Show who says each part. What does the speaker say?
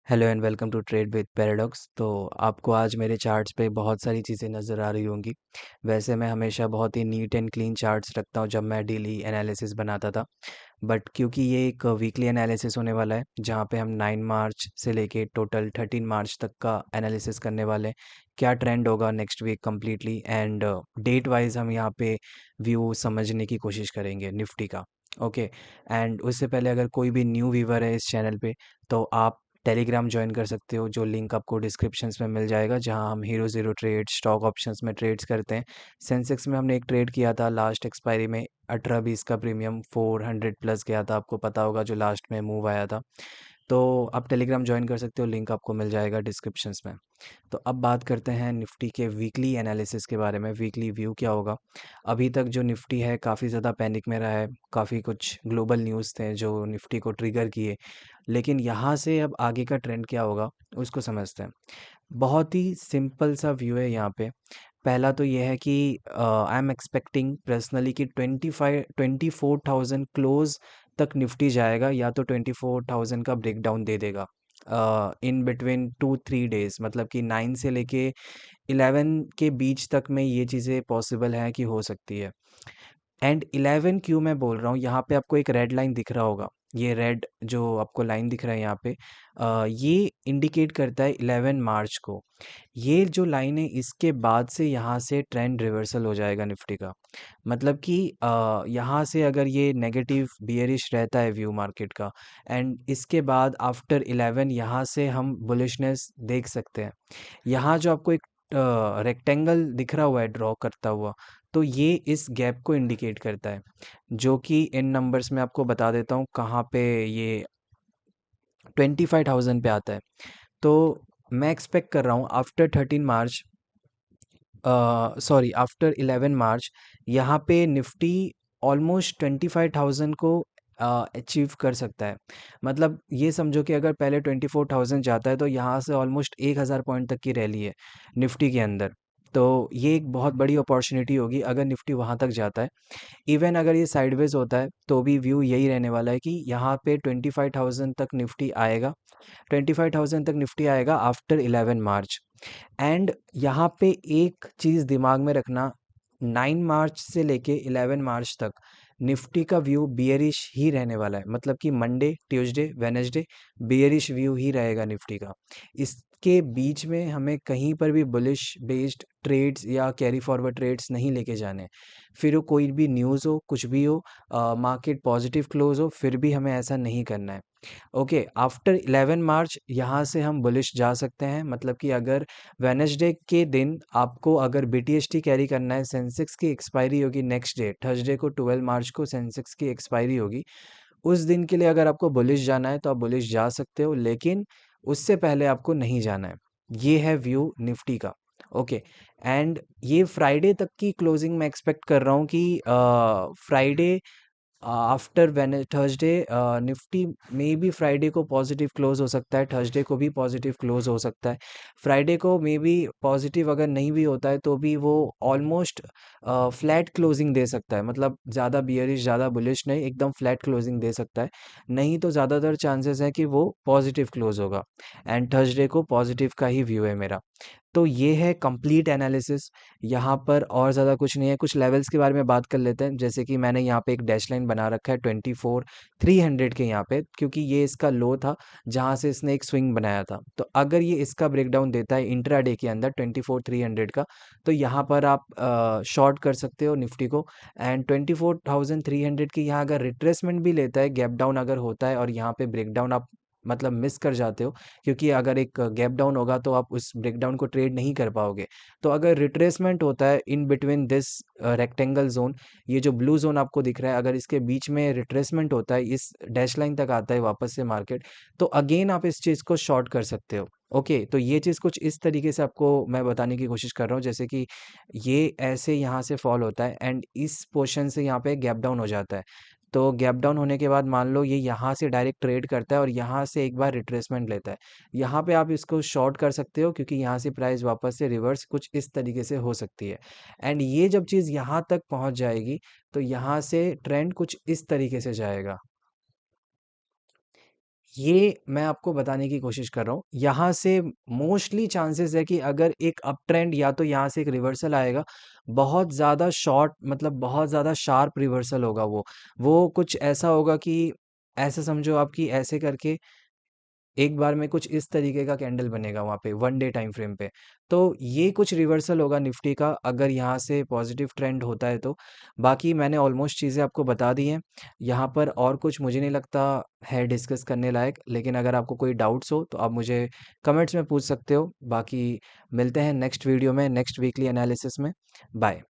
Speaker 1: Hello and welcome to trade with paradox. तो आपको आज मेरे चार्ट्स पे बहुत सारी चीज़ें नज़र आ रही होंगी। वैसे मैं हमेशा बहुत ही नीट एंड क्लीन चार्ट्स रखता हूँ जब मैं डेली एनालिसिस बनाता था। बट क्योंकि ये एक वीकली एनालिसिस होने वाला है जहाँ पे हम 9 मार्च से लेके टोटल 13 मार्च तक का एनालिसिस करने वाले हैं, क्या ट्रेंड होगा next week completely and date wise हम यहाँ पे व्यू समझने की कोशिश करेंगे निफ्टी का। ओके। एंड उससे पहले अगर कोई भी न्यू व्यूवर है इस चैनल पे तो आप टेलीग्राम ज्वाइन कर सकते हो, जो लिंक आपको डिस्क्रिप्शंस में मिल जाएगा, जहां हम hero zero trade stock options में ट्रेड्स करते हैं। सेंसेक्स में हमने एक ट्रेड किया था लास्ट एक्सपायरी में, 18-20 का प्रीमियम 400 प्लस गया था, आपको पता होगा, जो लास्ट में मूव आया था। तो आप टेलीग्राम ज्वाइन कर सकते हो, लिंक आपको मिल जाएगा डिस्क्रिप्शंस में। तो अब बात करते हैं निफ्टी के वीकली एनालिसिस के बारे में, वीकली व्यू क्या होगा। अभी तक जो निफ्टी है काफ़ी ज़्यादा पैनिक में रहा है, काफ़ी कुछ ग्लोबल न्यूज़ थे जो निफ्टी को ट्रिगर किए। लेकिन यहाँ से अब आगे का ट्रेंड क्या होगा उसको समझते हैं। बहुत ही सिंपल सा व्यू है यहाँ पे। पहला तो ये है कि आई एम एक्सपेक्टिंग पर्सनली कि 24,000 क्लोज तक निफ्टी जाएगा, या तो 24,000 का ब्रेकडाउन दे देगा इन बिटवीन 2-3 डेज, मतलब कि 9 से लेके 11 के बीच तक में ये चीज़ें पॉसिबल हैं कि हो सकती है। एंड 11 क्यों मैं बोल रहा हूँ, यहाँ पे आपको एक रेड लाइन दिख रहा होगा। ये रेड जो आपको लाइन दिख रहा है यहाँ पे, ये इंडिकेट करता है 11 मार्च को। ये जो लाइन है इसके बाद से यहाँ से ट्रेंड रिवर्सल हो जाएगा निफ्टी का। मतलब कि यहाँ से अगर ये नेगेटिव बियरिश रहता है व्यू मार्केट का, एंड इसके बाद आफ्टर 11 यहाँ से हम बुलिशनेस देख सकते हैं। यहाँ जो आपको एक रेक्टेंगल दिख रहा हुआ है ड्रॉ करता हुआ, तो ये इस गैप को इंडिकेट करता है, जो कि इन नंबर्स में आपको बता देता हूँ कहाँ पे ये 25,000 पे आता है। तो मैं एक्सपेक्ट कर रहा हूँ आफ्टर 13 मार्च, सॉरी आफ्टर 11 मार्च, यहाँ पे निफ्टी ऑलमोस्ट 25,000 को अचीव कर सकता है। मतलब ये समझो कि अगर पहले 24,000 जाता है तो यहाँ से ऑलमोस्ट 1,000 पॉइंट तक की रैली है निफ्टी के अंदर। तो ये एक बहुत बड़ी अपॉर्चुनिटी होगी अगर निफ्टी वहाँ तक जाता है। इवन अगर ये साइडवेज होता है तो भी व्यू यही रहने वाला है कि यहाँ पे 25,000 तक निफ्टी आएगा, 25,000 तक निफ्टी आएगा आफ्टर 11 मार्च। एंड यहाँ पे एक चीज़ दिमाग में रखना, 9 मार्च से लेके 11 मार्च तक निफ्टी का व्यू बियरिश ही रहने वाला है। मतलब कि Monday Tuesday Wednesday bearish view ही रहेगा निफ्टी का। इसके बीच में हमें कहीं पर भी बुलिश बेस्ड ट्रेड्स या कैरी फॉरवर्ड ट्रेड्स नहीं लेके जाने। फिर वो कोई भी न्यूज़ हो, कुछ भी हो, मार्केट पॉजिटिव क्लोज हो, फिर भी हमें ऐसा नहीं करना है। ओके, आफ्टर 11 मार्च यहाँ से हम बुलिश जा सकते हैं। मतलब कि अगर वेडनेसडे के दिन आपको अगर बीटीएसटी कैरी करना है, सेंसेक्स की एक्सपायरी होगी नेक्स्ट डे थर्सडे को, 12 मार्च को सेंसेक्स की एक्सपायरी होगी। उस दिन के लिए अगर आपको बुलिश जाना है तो आप बुलिश जा सकते हो, लेकिन उससे पहले आपको नहीं जाना है। ये है व्यू निफ्टी का। ओके। एंड ये फ्राइडे तक की क्लोजिंग मैं एक्सपेक्ट कर रहा हूँ कि Friday after when Thursday, Nifty में भी फ्राइडे को पॉजिटिव क्लोज हो सकता है, थर्सडे को भी पॉजिटिव क्लोज हो सकता है। फ्राइडे को मे बी पॉजिटिव अगर नहीं भी होता है तो भी वो ऑलमोस्ट फ्लैट क्लोजिंग दे सकता है, मतलब ज़्यादा बियरिश ज़्यादा बुलिश नहीं, एकदम फ्लैट क्लोजिंग दे सकता है। नहीं तो ज़्यादातर चांसेस है कि वो पॉजिटिव क्लोज होगा। एंड थर्सडे को पॉजिटिव का ही व्यू है मेरा। तो ये है कंप्लीट एनालिसिस। यहाँ पर और ज़्यादा कुछ नहीं है। कुछ लेवल्स के बारे में बात कर लेते हैं, जैसे कि मैंने यहाँ पे एक डैश लाइन बना रखा है 24,300 के यहाँ पे, क्योंकि ये इसका लो था जहाँ से इसने एक स्विंग बनाया था। तो अगर ये इसका ब्रेकडाउन देता है इंट्राडे के अंदर 24,300 का, तो यहाँ पर आप शॉर्ट कर सकते हो निफ्टी को। एंड 24,300 की यहाँ अगर रिट्रेसमेंट भी लेता है, गैप डाउन अगर होता है और यहाँ पे ब्रेकडाउन आप मतलब मिस कर जाते हो, क्योंकि अगर एक गैप डाउन होगा तो आप उस ब्रेकडाउन को ट्रेड नहीं कर पाओगे। तो अगर रिट्रेसमेंट होता है in between this rectangle zone, ये जो ब्लू जोन आपको दिख रहा है, अगर इसके बीच में रिट्रेसमेंट होता है, इस डैश लाइन तक आता है वापस से मार्केट, तो अगेन आप इस चीज़ को शॉर्ट कर सकते हो। ओके, तो ये चीज़ कुछ इस तरीके से आपको मैं बताने की कोशिश कर रहा हूँ, जैसे कि ये ऐसे यहाँ से फॉल होता है एंड इस पोर्शन से यहाँ पे गैप डाउन हो जाता है। तो गैप डाउन होने के बाद मान लो ये यहाँ से डायरेक्ट ट्रेड करता है और यहाँ से एक बार रिट्रेसमेंट लेता है। यहाँ पे आप इसको शॉर्ट कर सकते हो, क्योंकि यहाँ से प्राइस वापस से रिवर्स कुछ इस तरीके से हो सकती है। एंड ये जब चीज़ यहाँ तक पहुँच जाएगी तो यहाँ से ट्रेंड कुछ इस तरीके से जाएगा। ये मैं आपको बताने की कोशिश कर रहा हूँ। यहाँ से मोस्टली चांसेस है कि अगर एक अप ट्रेंड या तो यहाँ से एक रिवर्सल आएगा, बहुत ज़्यादा शॉर्ट मतलब बहुत ज़्यादा शार्प रिवर्सल होगा वो। वो कुछ ऐसा होगा कि ऐसे समझो आप कि ऐसे करके एक बार में कुछ इस तरीके का कैंडल बनेगा वहाँ पे 1 डे टाइम फ्रेम पे। तो ये कुछ रिवर्सल होगा निफ्टी का अगर यहाँ से पॉजिटिव ट्रेंड होता है तो। बाकी मैंने ऑलमोस्ट चीज़ें आपको बता दी हैं। यहाँ पर और कुछ मुझे नहीं लगता है डिस्कस करने लायक, लेकिन अगर आपको कोई डाउट्स हो तो आप मुझे कमेंट्स में पूछ सकते हो। बाकी मिलते हैं नेक्स्ट वीडियो में, नेक्स्ट वीकली एनालिसिस में। बाय।